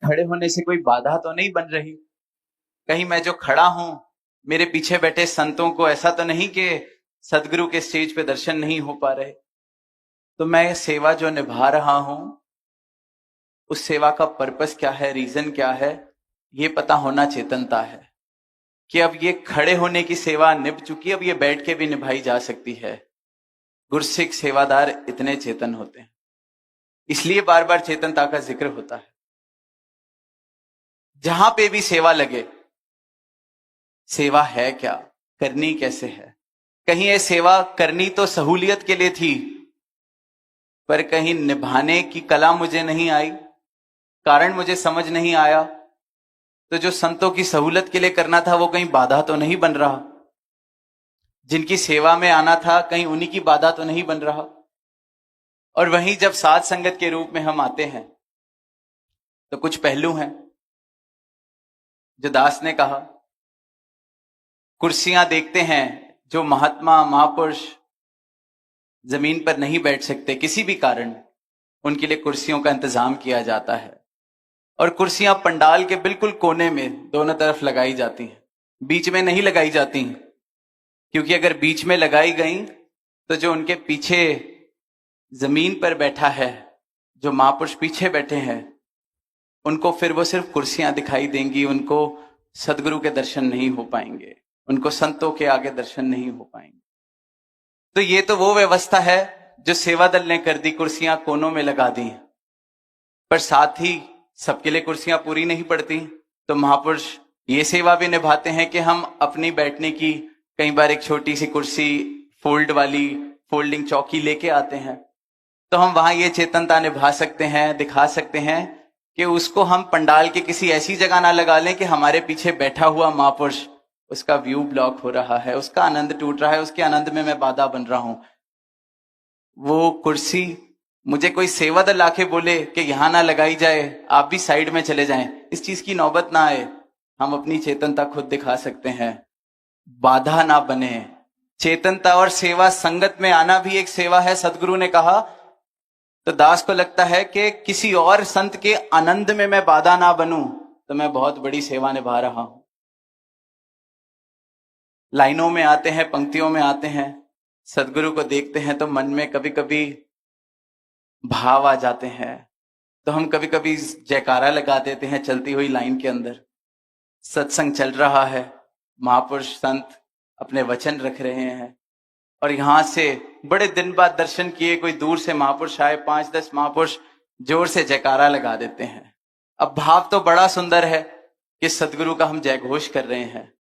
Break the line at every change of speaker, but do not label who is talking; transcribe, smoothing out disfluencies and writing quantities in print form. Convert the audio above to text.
खड़े होने से कोई बाधा तो नहीं बन रही? कहीं मैं जो खड़ा हूं, मेरे पीछे बैठे संतों को ऐसा तो नहीं कि सदगुरु के स्टेज पे दर्शन नहीं हो पा रहे? तो मैं सेवा जो निभा रहा हूं, उस सेवा का पर्पस क्या है, रीजन क्या है, ये पता होना चेतनता है। कि अब ये खड़े होने की सेवा निभ चुकी, अब ये बैठ के भी निभाई जा सकती है। गुरसिख सेवादार इतने चेतन होते हैं, इसलिए बार बार चेतनता का जिक्र होता है। जहां पे भी सेवा लगे, सेवा है क्या, करनी कैसे है? कहीं ये सेवा करनी तो सहूलियत के लिए थी, पर कहीं निभाने की कला मुझे नहीं आई, कारण मुझे समझ नहीं आया। तो जो संतों की सहूलत के लिए करना था, वो कहीं बाधा तो नहीं बन रहा? जिनकी सेवा में आना था, कहीं उन्हीं की बाधा तो नहीं बन रहा? और वहीं जब साध संगत के रूप में हम आते हैं, तो कुछ पहलू हैं जो दास ने कहा। कुर्सियां देखते हैं, जो महात्मा महापुरुष जमीन पर नहीं बैठ सकते किसी भी कारण, उनके लिए कुर्सियों का इंतजाम किया जाता है। और कुर्सियां पंडाल के बिल्कुल कोने में दोनों तरफ लगाई जाती हैं, बीच में नहीं लगाई जाती, क्योंकि अगर बीच में लगाई गई तो जो उनके पीछे जमीन पर बैठा है, जो महापुरुष पीछे बैठे हैं, उनको फिर वो सिर्फ कुर्सियां दिखाई देंगी, उनको सदगुरु के दर्शन नहीं हो पाएंगे, उनको संतों के आगे दर्शन नहीं हो पाएंगे। तो ये तो वो व्यवस्था है जो सेवा दल ने कर दी, कुर्सियां कोनों में लगा दी। पर साथ ही सबके लिए कुर्सियां पूरी नहीं पड़ती, तो महापुरुष ये सेवा भी निभाते हैं कि हम अपनी बैठने की कई बार एक छोटी सी कुर्सी फोल्ड वाली फोल्डिंग चौकी लेके आते हैं। तो हम वहां ये चेतनता निभा सकते हैं, दिखा सकते हैं कि उसको हम पंडाल के किसी ऐसी जगह ना लगा लें कि हमारे पीछे बैठा हुआ महापुरुष, उसका व्यू ब्लॉक हो रहा है, उसका आनंद टूट रहा है, उसके आनंद में मैं बाधा बन रहा हूं। वो कुर्सी मुझे कोई सेवा दल आके बोले कि यहां ना लगाई जाए, आप भी साइड में चले जाएं, इस चीज की नौबत ना आए। हम अपनी चेतनता खुद दिखा सकते हैं, बाधा ना बने। चेतनता और सेवा संगत में आना भी एक सेवा है, सदगुरु ने कहा। तो दास को लगता है कि किसी और संत के आनंद में मैं बाधा ना बनूं, तो मैं बहुत बड़ी सेवा निभा रहा हूं। लाइनों में आते हैं, पंक्तियों में आते हैं, सदगुरु को देखते हैं तो मन में कभी कभी भाव आ जाते हैं। तो हम कभी कभी जयकारा लगा देते हैं चलती हुई लाइन के अंदर। सत्संग चल रहा है, महापुरुष संत अपने वचन रख रहे हैं, और यहां से बड़े दिन बाद दर्शन किए कोई दूर से महापुरुष आए, 5-10 महापुरुष जोर से जयकारा लगा देते हैं। अब भाव तो बड़ा सुंदर है कि सदगुरु का हम जयघोष कर रहे हैं,